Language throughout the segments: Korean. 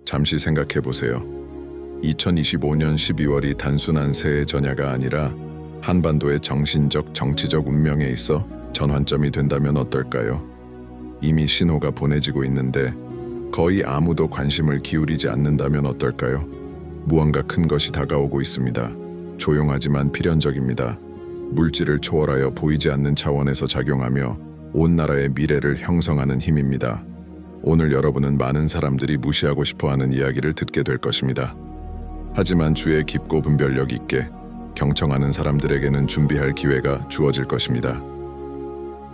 잠시 생각해 보세요. 2025년 12월이 단순한 새해 전야가 아니라 한반도의 정신적, 정치적 운명에 있어 전환점이 된다면 어떨까요? 이미 신호가 보내지고 있는데 거의 아무도 관심을 기울이지 않는다면 어떨까요? 무언가 큰 것이 다가오고 있습니다. 조용하지만 필연적입니다. 물질을 초월하여 보이지 않는 차원에서 작용하며 온 나라의 미래를 형성하는 힘입니다. 오늘 여러분은 많은 사람들이 무시하고 싶어하는 이야기를 듣게 될 것입니다. 하지만 주의 깊고 분별력 있게 경청하는 사람들에게는 준비할 기회가 주어질 것입니다.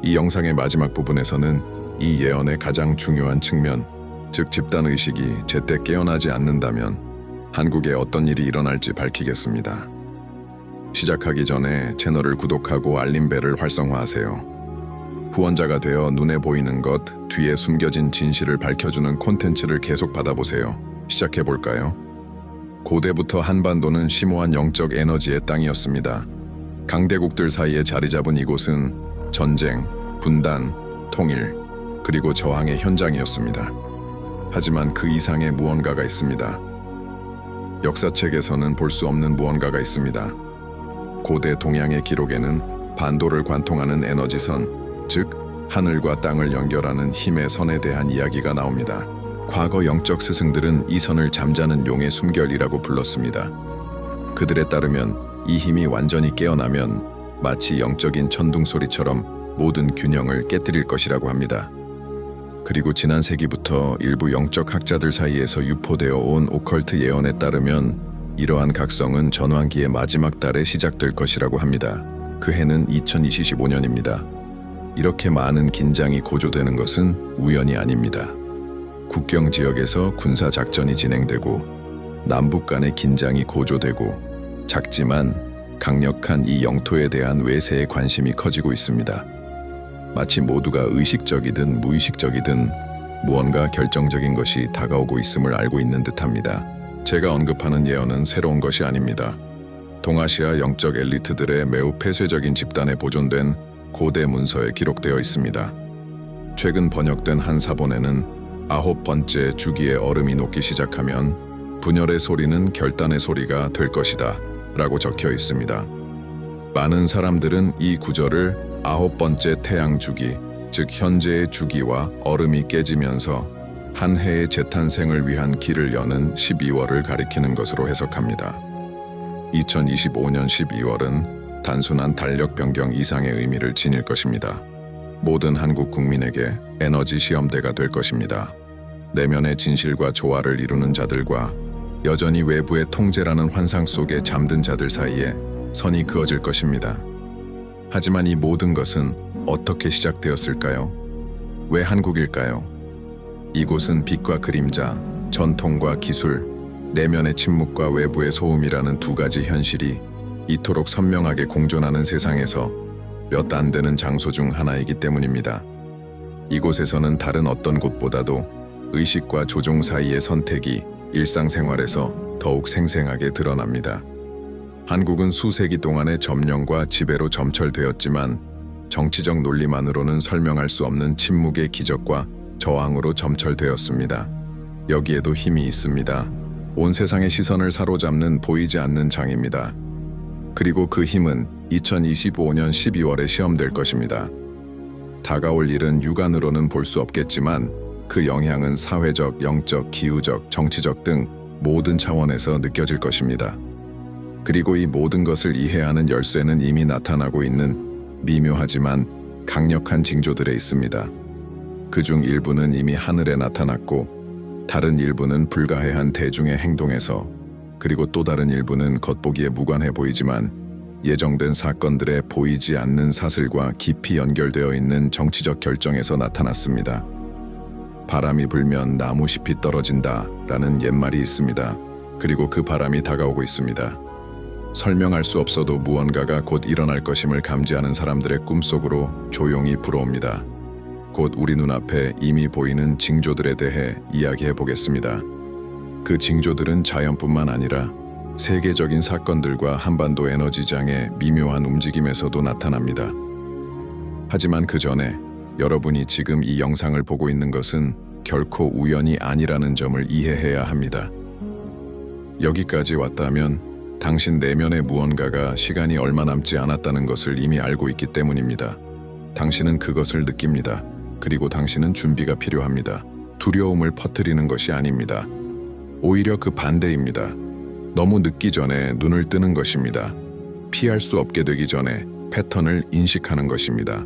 이 영상의 마지막 부분에서는 이 예언의 가장 중요한 측면, 즉 집단의식이 제때 깨어나지 않는다면 한국에 어떤 일이 일어날지 밝히겠습니다. 시작하기 전에 채널을 구독하고 알림벨을 활성화하세요. 후원자가 되어 눈에 보이는 것, 뒤에 숨겨진 진실을 밝혀주는 콘텐츠를 계속 받아보세요. 시작해볼까요? 고대부터 한반도는 심오한 영적 에너지의 땅이었습니다. 강대국들 사이에 자리 잡은 이곳은 전쟁, 분단, 통일, 그리고 저항의 현장이었습니다. 하지만 그 이상의 무언가가 있습니다. 역사책에서는 볼 수 없는 무언가가 있습니다. 고대 동양의 기록에는 반도를 관통하는 에너지선, 즉 하늘과 땅을 연결하는 힘의 선에 대한 이야기가 나옵니다. 과거 영적 스승들은 이 선을 잠자는 용의 숨결이라고 불렀습니다. 그들에 따르면 이 힘이 완전히 깨어나면 마치 영적인 천둥 소리처럼 모든 균형을 깨뜨릴 것이라고 합니다. 그리고 지난 세기부터 일부 영적 학자들 사이에서 유포되어 온 오컬트 예언에 따르면 이러한 각성은 전환기의 마지막 달에 시작될 것이라고 합니다. 그 해는 2025년입니다. 이렇게 많은 긴장이 고조되는 것은 우연이 아닙니다. 국경 지역에서 군사 작전이 진행되고 남북 간의 긴장이 고조되고 작지만 강력한 이 영토에 대한 외세의 관심이 커지고 있습니다. 마치 모두가 의식적이든 무의식적이든 무언가 결정적인 것이 다가오고 있음을 알고 있는 듯합니다. 제가 언급하는 예언은 새로운 것이 아닙니다. 동아시아 영적 엘리트들의 매우 폐쇄적인 집단에 보존된 고대 문서에 기록되어 있습니다. 최근 번역된 한 사본에는 9번째 주기의 얼음이 녹기 시작하면 분열의 소리는 결단의 소리가 될 것이다 라고 적혀 있습니다. 많은 사람들은 이 구절을 9번째 태양 주기, 즉 현재의 주기와 얼음이 깨지면서 한 해의 재탄생을 위한 길을 여는 12월을 가리키는 것으로 해석합니다. 2025년 12월은 단순한 달력 변경 이상의 의미를 지닐 것입니다. 모든 한국 국민에게 에너지 시험대가 될 것입니다. 내면의 진실과 조화를 이루는 자들과 여전히 외부의 통제라는 환상 속에 잠든 자들 사이에 선이 그어질 것입니다. 하지만 이 모든 것은 어떻게 시작되었을까요? 왜 한국일까요? 이곳은 빛과 그림자, 전통과 기술, 내면의 침묵과 외부의 소음이라는 두 가지 현실이 이토록 선명하게 공존하는 세상에서 몇 안 되는 장소 중 하나이기 때문입니다. 이곳에서는 다른 어떤 곳보다도 의식과 조종 사이의 선택이 일상생활에서 더욱 생생하게 드러납니다. 한국은 수세기 동안의 점령과 지배로 점철되었지만 정치적 논리만으로는 설명할 수 없는 침묵의 기적과 저항으로 점철되었습니다. 여기에도 힘이 있습니다. 온 세상의 시선을 사로잡는 보이지 않는 장입니다. 그리고 그 힘은 2025년 12월에 시험될 것입니다. 다가올 일은 육안으로는 볼 수 없겠지만 그 영향은 사회적, 영적, 기후적, 정치적 등 모든 차원에서 느껴질 것입니다. 그리고 이 모든 것을 이해하는 열쇠는 이미 나타나고 있는 미묘하지만 강력한 징조들에 있습니다. 그중 일부는 이미 하늘에 나타났고 다른 일부는 불가해한 대중의 행동에서, 그리고 또 다른 일부는 겉보기에 무관해 보이지만 예정된 사건들의 보이지 않는 사슬과 깊이 연결되어 있는 정치적 결정에서 나타났습니다. 바람이 불면 나무잎이 떨어진다 라는 옛말이 있습니다. 그리고 그 바람이 다가오고 있습니다. 설명할 수 없어도 무언가가 곧 일어날 것임을 감지하는 사람들의 꿈속으로 조용히 불어옵니다. 곧 우리 눈앞에 이미 보이는 징조들에 대해 이야기해 보겠습니다. 그 징조들은 자연뿐만 아니라 세계적인 사건들과 한반도 에너지장의 미묘한 움직임에서도 나타납니다. 하지만 그 전에 여러분이 지금 이 영상을 보고 있는 것은 결코 우연이 아니라는 점을 이해해야 합니다. 여기까지 왔다면 당신 내면의 무언가가 시간이 얼마 남지 않았다는 것을 이미 알고 있기 때문입니다. 당신은 그것을 느낍니다. 그리고 당신은 준비가 필요합니다. 두려움을 퍼뜨리는 것이 아닙니다. 오히려 그 반대입니다. 너무 늦기 전에 눈을 뜨는 것입니다. 피할 수 없게 되기 전에 패턴을 인식하는 것입니다.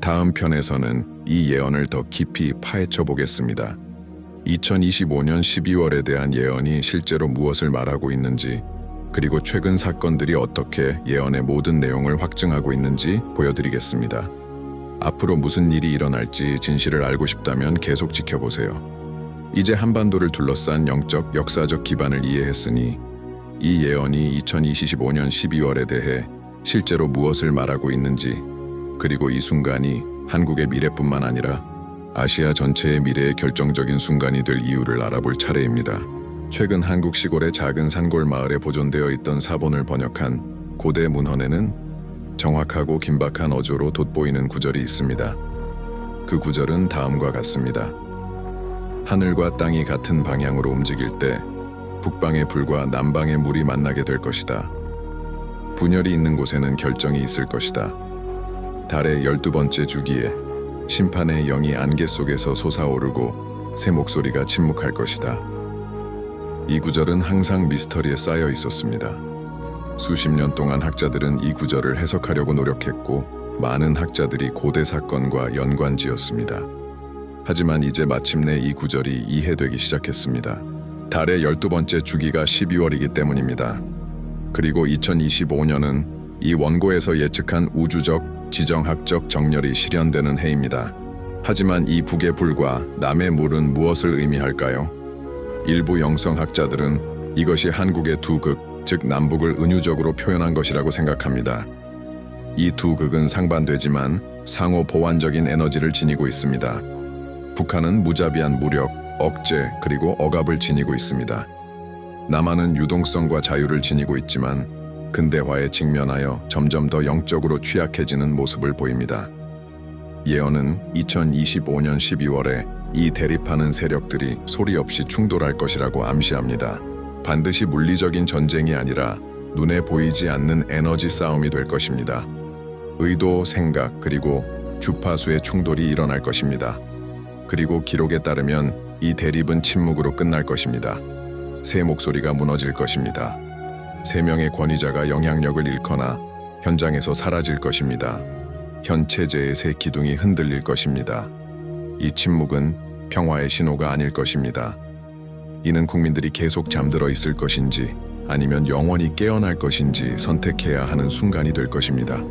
다음 편에서는 이 예언을 더 깊이 파헤쳐 보겠습니다. 2025년 12월에 대한 예언이 실제로 무엇을 말하고 있는지, 그리고 최근 사건들이 어떻게 예언의 모든 내용을 확증하고 있는지 보여드리겠습니다. 앞으로 무슨 일이 일어날지 진실을 알고 싶다면 계속 지켜보세요. 이제 한반도를 둘러싼 영적, 역사적 기반을 이해했으니 이 예언이 2025년 12월에 대해 실제로 무엇을 말하고 있는지, 그리고 이 순간이 한국의 미래뿐만 아니라 아시아 전체의 미래의 결정적인 순간이 될 이유를 알아볼 차례입니다. 최근 한국 시골의 작은 산골 마을에 보존되어 있던 사본을 번역한 고대 문헌에는 정확하고 긴박한 어조로 돋보이는 구절이 있습니다. 그 구절은 다음과 같습니다. 하늘과 땅이 같은 방향으로 움직일 때 북방의 불과 남방의 물이 만나게 될 것이다. 분열이 있는 곳에는 결정이 있을 것이다. 달의 12번째 주기에 심판의 영이 안개 속에서 솟아오르고 새 목소리가 침묵할 것이다. 이 구절은 항상 미스터리에 쌓여 있었습니다. 수십 년 동안 학자들은 이 구절을 해석하려고 노력했고 많은 학자들이 고대 사건과 연관지었습니다. 하지만 이제 마침내 이 구절이 이해되기 시작했습니다. 달의 12번째 주기가 12월이기 때문입니다. 그리고 2025년은 이 원고에서 예측한 우주적, 지정학적 정렬이 실현되는 해입니다. 하지만 이 북의 불과 남의 물은 무엇을 의미할까요? 일부 영성학자들은 이것이 한국의 두 극, 즉 남북을 은유적으로 표현한 것이라고 생각합니다. 이 두 극은 상반되지만 상호 보완적인 에너지를 지니고 있습니다. 북한은 무자비한 무력, 억제, 그리고 억압을 지니고 있습니다. 남한은 유동성과 자유를 지니고 있지만 근대화에 직면하여 점점 더 영적으로 취약해지는 모습을 보입니다. 예언은 2025년 12월에 이 대립하는 세력들이 소리 없이 충돌할 것이라고 암시합니다. 반드시 물리적인 전쟁이 아니라 눈에 보이지 않는 에너지 싸움이 될 것입니다. 의도, 생각, 그리고 주파수의 충돌이 일어날 것입니다. 그리고 기록에 따르면 이 대립은 침묵으로 끝날 것입니다. 새 목소리가 무너질 것입니다. 세 명의 권위자가 영향력을 잃거나 현장에서 사라질 것입니다. 현 체제의 새 기둥이 흔들릴 것입니다. 이 침묵은 평화의 신호가 아닐 것입니다. 이는 국민들이 계속 잠들어 있을 것인지 아니면 영원히 깨어날 것인지 선택해야 하는 순간이 될 것입니다.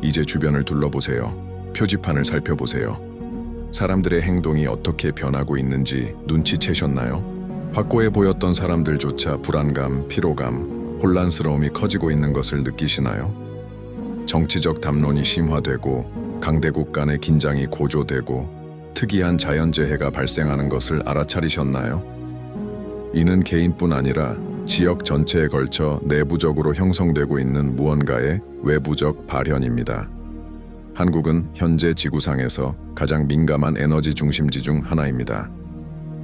이제 주변을 둘러보세요. 표지판을 살펴보세요. 사람들의 행동이 어떻게 변하고 있는지 눈치채셨나요? 확고해 보였던 사람들조차 불안감, 피로감, 혼란스러움이 커지고 있는 것을 느끼시나요? 정치적 담론이 심화되고 강대국 간의 긴장이 고조되고 특이한 자연재해가 발생하는 것을 알아차리셨나요? 이는 개인뿐 아니라 지역 전체에 걸쳐 내부적으로 형성되고 있는 무언가의 외부적 발현입니다. 한국은 현재 지구상에서 가장 민감한 에너지 중심지 중 하나입니다.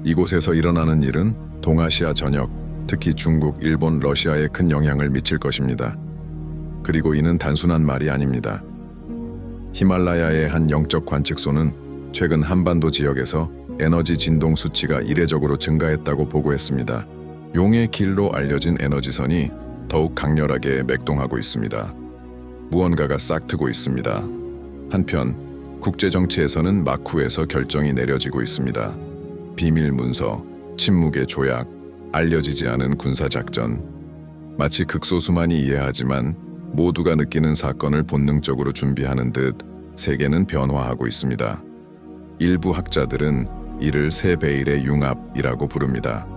이곳에서 일어나는 일은 동아시아 전역, 특히 중국, 일본, 러시아에 큰 영향을 미칠 것입니다. 그리고 이는 단순한 말이 아닙니다. 히말라야의 한 영적 관측소는 최근 한반도 지역에서 에너지 진동 수치가 이례적으로 증가했다고 보고했습니다. 용의 길로 알려진 에너지선이 더욱 강렬하게 맥동하고 있습니다. 무언가가 싹트고 있습니다. 한편 국제정치에서는 마쿠에서 결정이 내려지고 있습니다. 비밀 문서, 침묵의 조약, 알려지지 않은 군사작전. 마치 극소수만이 이해하지만 모두가 느끼는 사건을 본능적으로 준비하는 듯 세계는 변화하고 있습니다. 일부 학자들은 이를 세 베일의 융합이라고 부릅니다.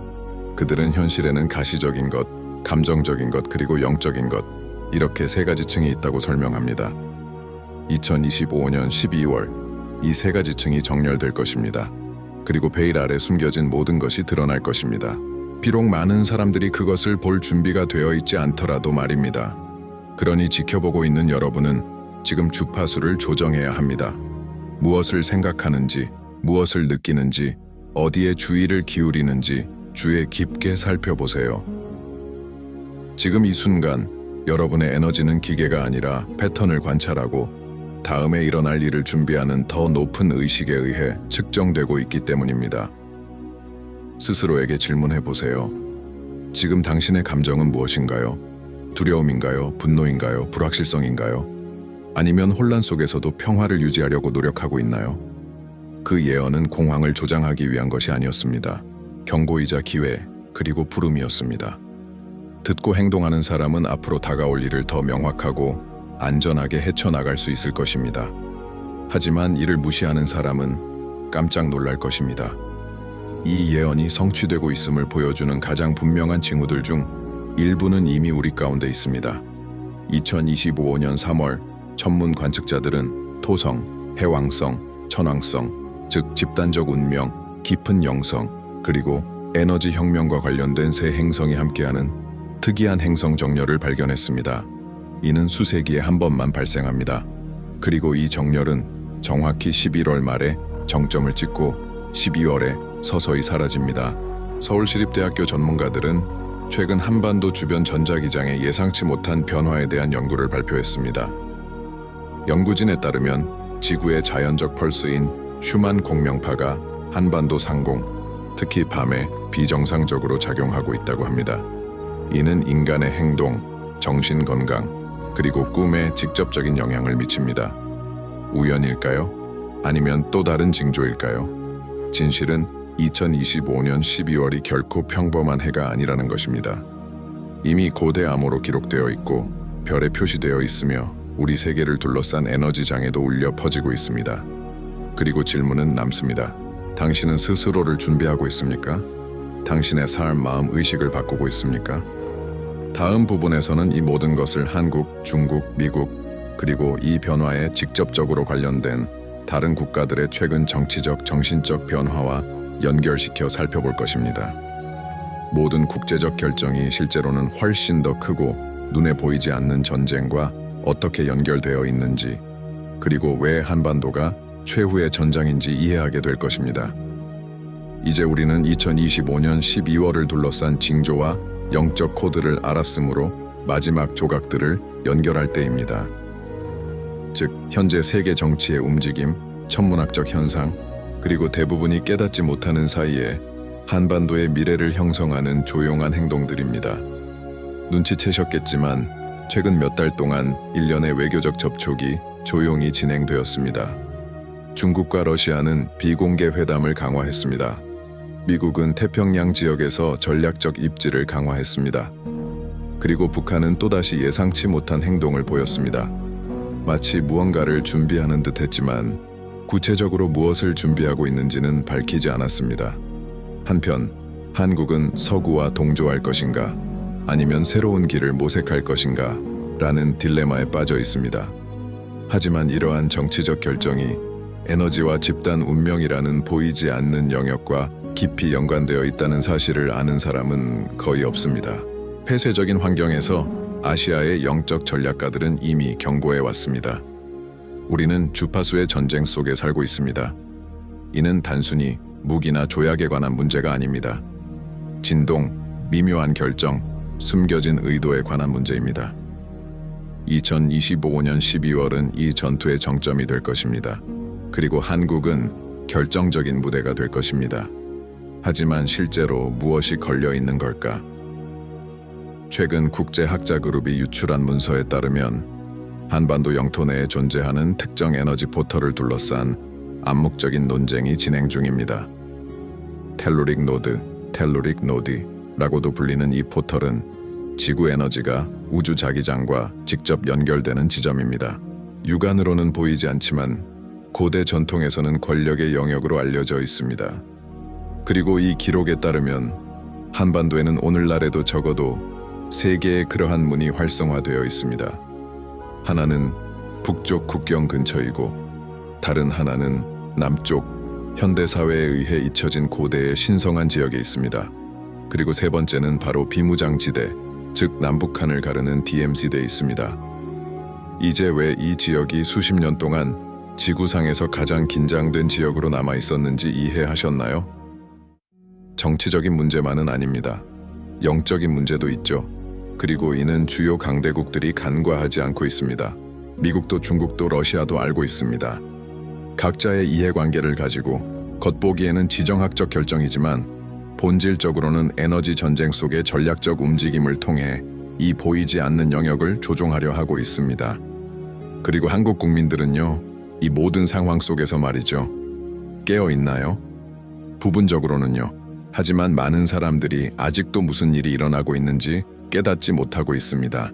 그들은 현실에는 가시적인 것, 감정적인 것, 그리고 영적인 것, 이렇게 세 가지 층이 있다고 설명합니다. 2025년 12월, 이 세 가지 층이 정렬될 것입니다. 그리고 베일 아래 숨겨진 모든 것이 드러날 것입니다. 비록 많은 사람들이 그것을 볼 준비가 되어 있지 않더라도 말입니다. 그러니 지켜보고 있는 여러분은 지금 주파수를 조정해야 합니다. 무엇을 생각하는지, 무엇을 느끼는지, 어디에 주의를 기울이는지 주의 깊게 살펴보세요. 지금 이 순간 여러분의 에너지는 기계가 아니라 패턴을 관찰하고 다음에 일어날 일을 준비하는 더 높은 의식에 의해 측정되고 있기 때문입니다. 스스로에게 질문해 보세요. 지금 당신의 감정은 무엇인가요? 두려움인가요? 분노인가요? 불확실성인가요? 아니면 혼란 속에서도 평화를 유지하려고 노력하고 있나요? 그 예언은 공황을 조장하기 위한 것이 아니었습니다. 경고이자 기회, 그리고 부름이었습니다. 듣고 행동하는 사람은 앞으로 다가올 일을 더 명확하고 안전하게 헤쳐나갈 수 있을 것입니다. 하지만 이를 무시하는 사람은 깜짝 놀랄 것입니다. 이 예언이 성취되고 있음을 보여주는 가장 분명한 징후들 중 일부는 이미 우리 가운데 있습니다. 2025년 3월 천문 관측자들은 토성, 해왕성, 천왕성, 즉 집단적 운명, 깊은 영성, 그리고 에너지 혁명과 관련된 새 행성이 함께하는 특이한 행성 정렬을 발견했습니다. 이는 수세기에 한 번만 발생합니다. 그리고 이 정렬은 정확히 11월 말에 정점을 찍고 12월에 서서히 사라집니다. 서울시립대학교 전문가들은 최근 한반도 주변 전자기장의 예상치 못한 변화에 대한 연구를 발표했습니다. 연구진에 따르면 지구의 자연적 펄스인 슈만 공명파가 한반도 상공, 특히 밤에 비정상적으로 작용하고 있다고 합니다. 이는 인간의 행동, 정신 건강, 그리고 꿈에 직접적인 영향을 미칩니다. 우연일까요? 아니면 또 다른 징조일까요? 진실은 2025년 12월이 결코 평범한 해가 아니라는 것입니다. 이미 고대 암호로 기록되어 있고 별에 표시되어 있으며 우리 세계를 둘러싼 에너지장에도 울려 퍼지고 있습니다. 그리고 질문은 남습니다. 당신은 스스로를 준비하고 있습니까? 당신의 삶, 마음, 의식을 바꾸고 있습니까? 다음 부분에서는 이 모든 것을 한국, 중국, 미국, 그리고 이 변화에 직접적으로 관련된 다른 국가들의 최근 정치적, 정신적 변화와 연결시켜 살펴볼 것입니다. 모든 국제적 결정이 실제로는 훨씬 더 크고 눈에 보이지 않는 전쟁과 어떻게 연결되어 있는지, 그리고 왜 한반도가 최후의 전장인지 이해하게 될 것입니다. 이제 우리는 2025년 12월을 둘러싼 징조와 영적 코드를 알았으므로 마지막 조각들을 연결할 때입니다. 즉, 현재 세계 정치의 움직임, 천문학적 현상, 그리고 대부분이 깨닫지 못하는 사이에 한반도의 미래를 형성하는 조용한 행동들입니다. 눈치채셨겠지만 최근 몇 달 동안 일련의 외교적 접촉이 조용히 진행되었습니다. 중국과 러시아는 비공개 회담을 강화했습니다. 미국은 태평양 지역에서 전략적 입지를 강화했습니다. 그리고 북한은 또다시 예상치 못한 행동을 보였습니다. 마치 무언가를 준비하는 듯 했지만 구체적으로 무엇을 준비하고 있는지는 밝히지 않았습니다. 한편 한국은 서구와 동조할 것인가 아니면 새로운 길을 모색할 것인가 라는 딜레마에 빠져 있습니다. 하지만 이러한 정치적 결정이 에너지와 집단 운명이라는 보이지 않는 영역과 깊이 연관되어 있다는 사실을 아는 사람은 거의 없습니다. 폐쇄적인 환경에서 아시아의 영적 전략가들은 이미 경고해 왔습니다. 우리는 주파수의 전쟁 속에 살고 있습니다. 이는 단순히 무기나 조약에 관한 문제가 아닙니다. 진동, 미묘한 결정, 숨겨진 의도에 관한 문제입니다. 2025년 12월은 이 전투의 정점이 될 것입니다. 그리고 한국은 결정적인 무대가 될 것입니다. 하지만 실제로 무엇이 걸려 있는 걸까? 최근 국제학자 그룹이 유출한 문서에 따르면 한반도 영토 내에 존재하는 특정 에너지 포털을 둘러싼 암묵적인 논쟁이 진행 중입니다. 텔루릭 노드라고도 불리는 이 포털은 지구 에너지가 우주 자기장과 직접 연결되는 지점입니다. 육안으로는 보이지 않지만 고대 전통에서는 권력의 영역으로 알려져 있습니다. 그리고 이 기록에 따르면 한반도에는 오늘날에도 적어도 3개의 그러한 문이 활성화되어 있습니다. 하나는 북쪽 국경 근처이고 다른 하나는 남쪽 현대사회에 의해 잊혀진 고대의 신성한 지역에 있습니다. 그리고 세 번째는 바로 비무장지대, 즉 남북한을 가르는 DMZ대에 있습니다. 이제 왜 이 지역이 수십 년 동안 지구상에서 가장 긴장된 지역으로 남아 있었는지 이해하셨나요? 정치적인 문제만은 아닙니다. 영적인 문제도 있죠. 그리고 이는 주요 강대국들이 간과하지 않고 있습니다. 미국도 중국도 러시아도 알고 있습니다. 각자의 이해관계를 가지고 겉보기에는 지정학적 결정이지만 본질적으로는 에너지 전쟁 속의 전략적 움직임을 통해 이 보이지 않는 영역을 조종하려 하고 있습니다. 그리고 한국 국민들은요, 이 모든 상황 속에서 말이죠. 깨어 있나요? 부분적으로는요. 하지만 많은 사람들이 아직도 무슨 일이 일어나고 있는지 깨닫지 못하고 있습니다.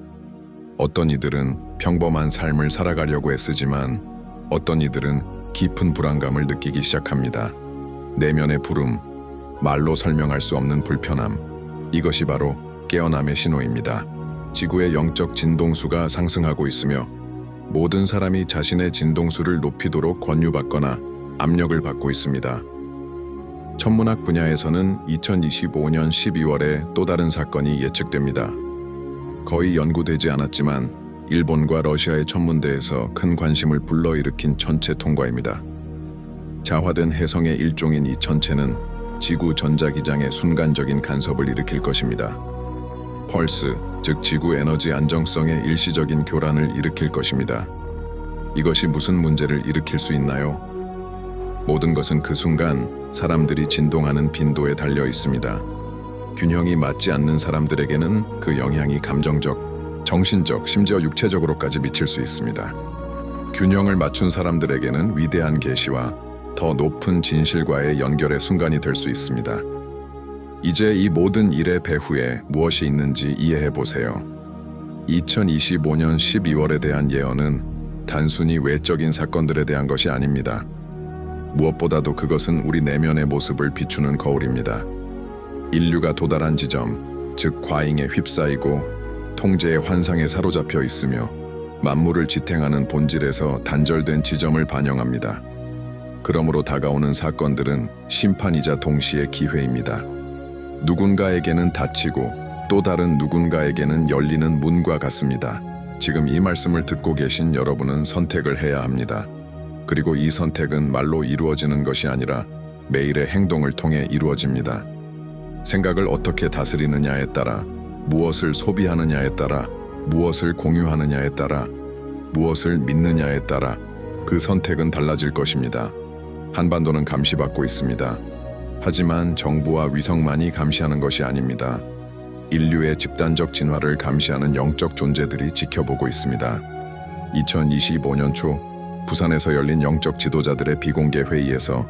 어떤 이들은 평범한 삶을 살아가려고 애쓰지만 어떤 이들은 깊은 불안감을 느끼기 시작합니다. 내면의 부름, 말로 설명할 수 없는 불편함, 이것이 바로 깨어남의 신호입니다. 지구의 영적 진동수가 상승하고 있으며 모든 사람이 자신의 진동수를 높이도록 권유받거나 압력을 받고 있습니다. 천문학 분야에서는 2025년 12월에 또 다른 사건이 예측됩니다. 거의 연구되지 않았지만 일본과 러시아의 천문대에서 큰 관심을 불러일으킨 천체 통과입니다. 자화된 혜성의 일종인 이 천체는 지구 전자기장에 순간적인 간섭을 일으킬 것입니다. 펄스, 즉 지구 에너지 안정성의 일시적인 교란을 일으킬 것입니다. 이것이 무슨 문제를 일으킬 수 있나요? 모든 것은 그 순간 사람들이 진동하는 빈도에 달려 있습니다. 균형이 맞지 않는 사람들에게는 그 영향이 감정적, 정신적, 심지어 육체적으로까지 미칠 수 있습니다. 균형을 맞춘 사람들에게는 위대한 계시와 더 높은 진실과의 연결의 순간이 될 수 있습니다. 이제 이 모든 일의 배후에 무엇이 있는지 이해해 보세요. 2025년 12월에 대한 예언은 단순히 외적인 사건들에 대한 것이 아닙니다. 무엇보다도 그것은 우리 내면의 모습을 비추는 거울입니다. 인류가 도달한 지점, 즉 과잉에 휩싸이고 통제의 환상에 사로잡혀 있으며 만물을 지탱하는 본질에서 단절된 지점을 반영합니다. 그러므로 다가오는 사건들은 심판이자 동시에 기회입니다. 누군가에게는 닫히고 또 다른 누군가에게는 열리는 문과 같습니다. 지금 이 말씀을 듣고 계신 여러분은 선택을 해야 합니다. 그리고 이 선택은 말로 이루어지는 것이 아니라 매일의 행동을 통해 이루어집니다. 생각을 어떻게 다스리느냐에 따라, 무엇을 소비하느냐에 따라, 무엇을 공유하느냐에 따라, 무엇을 믿느냐에 따라 그 선택은 달라질 것입니다. 한반도는 감시받고 있습니다. 하지만 정부와 위성만이 감시하는 것이 아닙니다. 인류의 집단적 진화를 감시하는 영적 존재들이 지켜보고 있습니다. 2025년 초 부산에서 열린 영적 지도자들의 비공개 회의에서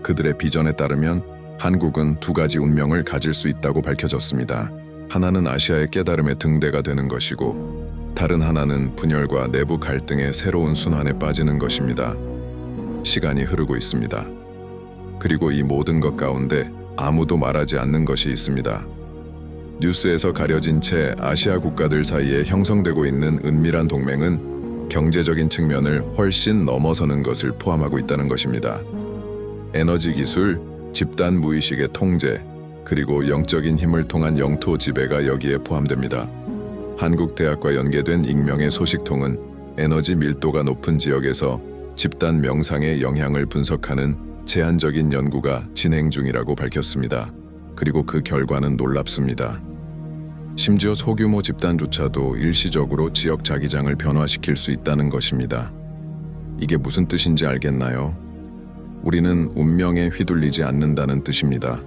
그들의 비전에 따르면 한국은 두 가지 운명을 가질 수 있다고 밝혀졌습니다. 하나는 아시아의 깨달음의 등대가 되는 것이고 다른 하나는 분열과 내부 갈등의 새로운 순환에 빠지는 것입니다. 시간이 흐르고 있습니다. 그리고 이 모든 것 가운데 아무도 말하지 않는 것이 있습니다. 뉴스에서 가려진 채 아시아 국가들 사이에 형성되고 있는 은밀한 동맹은 경제적인 측면을 훨씬 넘어서는 것을 포함하고 있다는 것입니다. 에너지 기술, 집단 무의식의 통제, 그리고 영적인 힘을 통한 영토 지배가 여기에 포함됩니다. 한국 대학과 연계된 익명의 소식통은 에너지 밀도가 높은 지역에서 집단 명상의 영향을 분석하는 제한적인 연구가 진행 중이라고 밝혔습니다. 그리고 그 결과는 놀랍습니다. 심지어 소규모 집단조차도 일시적으로 지역 자기장을 변화시킬 수 있다는 것입니다. 이게 무슨 뜻인지 알겠나요? 우리는 운명에 휘둘리지 않는다는 뜻입니다.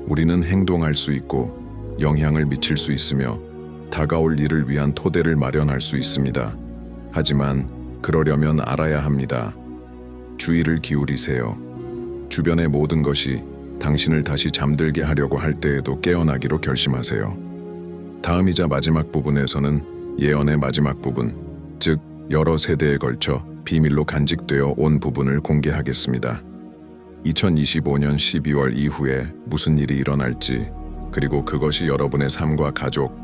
우리는 행동할 수 있고 영향을 미칠 수 있으며 다가올 일을 위한 토대를 마련할 수 있습니다. 하지만 그러려면 알아야 합니다. 주의를 기울이세요. 주변의 모든 것이 당신을 다시 잠들게 하려고 할 때에도 깨어나기로 결심하세요. 다음이자 마지막 부분에서는 예언의 마지막 부분, 즉 여러 세대에 걸쳐 비밀로 간직되어 온 부분을 공개하겠습니다. 2025년 12월 이후에 무슨 일이 일어날지, 그리고 그것이 여러분의 삶과 가족,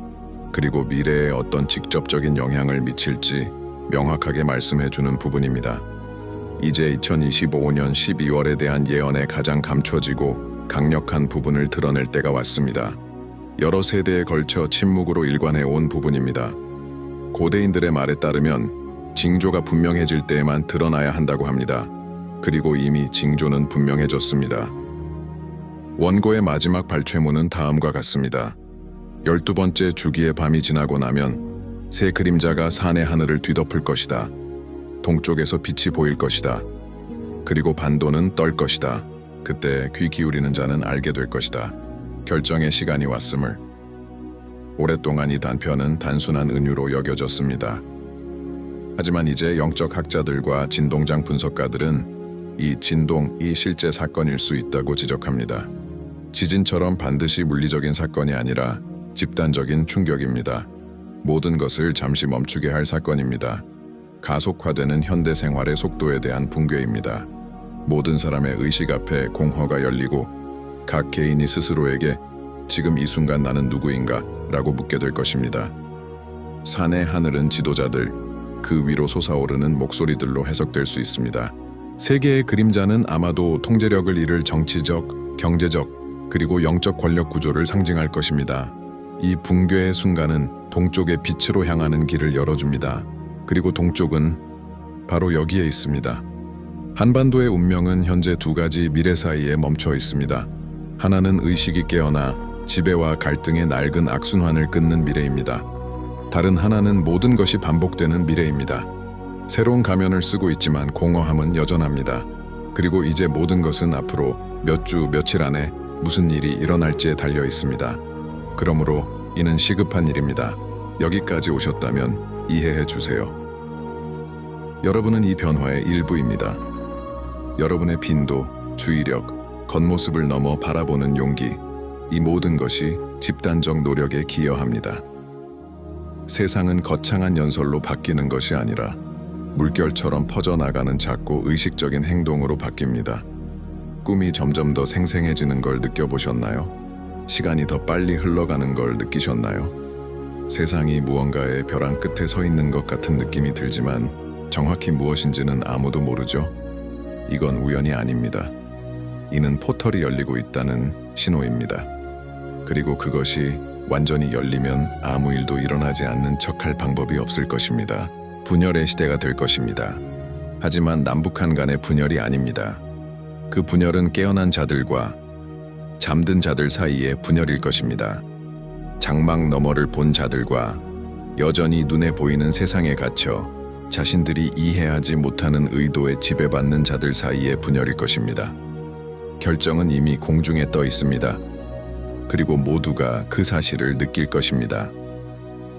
그리고 미래에 어떤 직접적인 영향을 미칠지 명확하게 말씀해주는 부분입니다. 이제 2025년 12월에 대한 예언의 가장 감춰지고 강력한 부분을 드러낼 때가 왔습니다. 여러 세대에 걸쳐 침묵으로 일관해 온 부분입니다. 고대인들의 말에 따르면 징조가 분명해질 때에만 드러나야 한다고 합니다. 그리고 이미 징조는 분명해졌습니다. 원고의 마지막 발췌문은 다음과 같습니다. 12번째 주기의 밤이 지나고 나면 새 그림자가 산의 하늘을 뒤덮을 것이다. 동쪽에서 빛이 보일 것이다. 그리고 반도는 떨 것이다. 그때 귀 기울이는 자는 알게 될 것이다. 결정의 시간이 왔음을. 오랫동안 이 단편은 단순한 은유로 여겨졌습니다. 하지만 이제 영적 학자들과 진동장 분석가들은 이 진동이 실제 사건일 수 있다고 지적합니다. 지진처럼 반드시 물리적인 사건이 아니라 집단적인 충격입니다. 모든 것을 잠시 멈추게 할 사건입니다. 가속화되는 현대 생활의 속도에 대한 붕괴입니다. 모든 사람의 의식 앞에 공허가 열리고 각 개인이 스스로에게 지금 이 순간 나는 누구인가? 라고 묻게 될 것입니다. 산의 하늘은 지도자들, 그 위로 솟아오르는 목소리들로 해석될 수 있습니다. 세계의 그림자는 아마도 통제력을 잃을 정치적, 경제적, 그리고 영적 권력 구조를 상징할 것입니다. 이 붕괴의 순간은 동쪽의 빛으로 향하는 길을 열어줍니다. 그리고 동쪽은 바로 여기에 있습니다. 한반도의 운명은 현재 두 가지 미래 사이에 멈춰 있습니다. 하나는 의식이 깨어나 지배와 갈등의 낡은 악순환을 끊는 미래입니다. 다른 하나는 모든 것이 반복되는 미래입니다. 새로운 가면을 쓰고 있지만 공허함은 여전합니다. 그리고 이제 모든 것은 앞으로 몇 주, 며칠 안에 무슨 일이 일어날지에 달려 있습니다. 그러므로 이는 시급한 일입니다. 여기까지 오셨다면 이해해 주세요. 여러분은 이 변화의 일부입니다. 여러분의 빈도, 주의력, 겉모습을 넘어 바라보는 용기, 이 모든 것이 집단적 노력에 기여합니다. 세상은 거창한 연설로 바뀌는 것이 아니라 물결처럼 퍼져나가는 작고 의식적인 행동으로 바뀝니다. 꿈이 점점 더 생생해지는 걸 느껴보셨나요? 시간이 더 빨리 흘러가는 걸 느끼셨나요? 세상이 무언가의 벼랑 끝에 서 있는 것 같은 느낌이 들지만 정확히 무엇인지는 아무도 모르죠. 이건 우연이 아닙니다. 이는 포털이 열리고 있다는 신호입니다. 그리고 그것이 완전히 열리면 아무 일도 일어나지 않는 척할 방법이 없을 것입니다. 분열의 시대가 될 것입니다. 하지만 남북한 간의 분열이 아닙니다. 그 분열은 깨어난 자들과 잠든 자들 사이의 분열일 것입니다. 장막 너머를 본 자들과 여전히 눈에 보이는 세상에 갇혀 자신들이 이해하지 못하는 의도에 지배받는 자들 사이의 분열일 것입니다. 결정은 이미 공중에 떠 있습니다. 그리고 모두가 그 사실을 느낄 것입니다.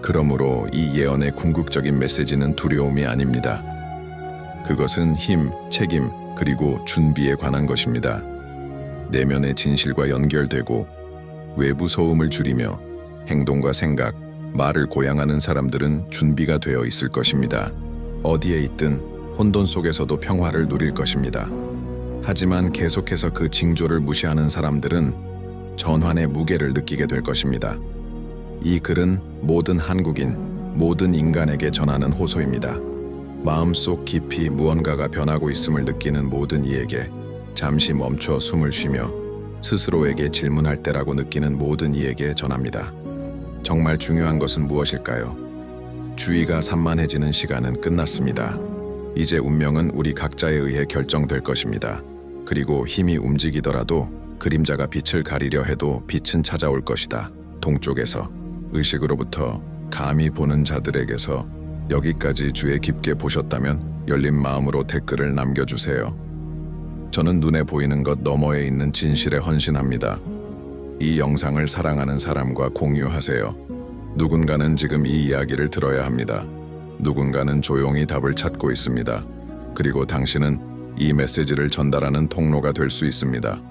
그러므로 이 예언의 궁극적인 메시지는 두려움이 아닙니다. 그것은 힘, 책임, 그리고 준비에 관한 것입니다. 내면의 진실과 연결되고 외부 소음을 줄이며 행동과 생각, 말을 고양하는 사람들은 준비가 되어 있을 것입니다. 어디에 있든 혼돈 속에서도 평화를 누릴 것입니다. 하지만 계속해서 그 징조를 무시하는 사람들은 전환의 무게를 느끼게 될 것입니다. 이 글은 모든 한국인, 모든 인간에게 전하는 호소입니다. 마음속 깊이 무언가가 변하고 있음을 느끼는 모든 이에게, 잠시 멈춰 숨을 쉬며 스스로에게 질문할 때라고 느끼는 모든 이에게 전합니다. 정말 중요한 것은 무엇일까요? 주의가 산만해지는 시간은 끝났습니다. 이제 운명은 우리 각자에 의해 결정될 것입니다. 그리고 힘이 움직이더라도 그림자가 빛을 가리려 해도 빛은 찾아올 것이다. 동쪽에서, 의식으로부터, 감히 보는 자들에게서. 여기까지 주의 깊게 보셨다면 열린 마음으로 댓글을 남겨주세요. 저는 눈에 보이는 것 너머에 있는 진실에 헌신합니다. 이 영상을 사랑하는 사람과 공유하세요. 누군가는 지금 이 이야기를 들어야 합니다. 누군가는 조용히 답을 찾고 있습니다. 그리고 당신은 이 메시지를 전달하는 통로가 될 수 있습니다.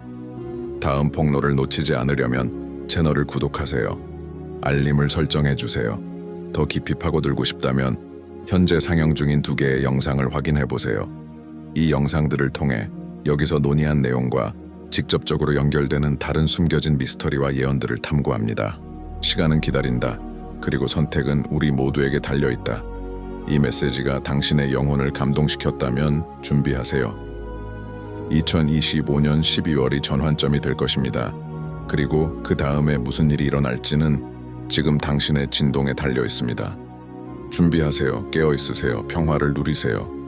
다음 폭로를 놓치지 않으려면 채널을 구독하세요. 알림을 설정해주세요. 더 깊이 파고들고 싶다면 현재 상영 중인 2개의 영상을 확인해보세요. 이 영상들을 통해 여기서 논의한 내용과 직접적으로 연결되는 다른 숨겨진 미스터리와 예언들을 탐구합니다. 시간은 기다린다. 그리고 선택은 우리 모두에게 달려있다. 이 메시지가 당신의 영혼을 감동시켰다면 준비하세요. 2025년 12월이 전환점이 될 것입니다. 그리고 그 다음에 무슨 일이 일어날지는 지금 당신의 진동에 달려 있습니다. 준비하세요. 깨어 있으세요. 평화를 누리세요.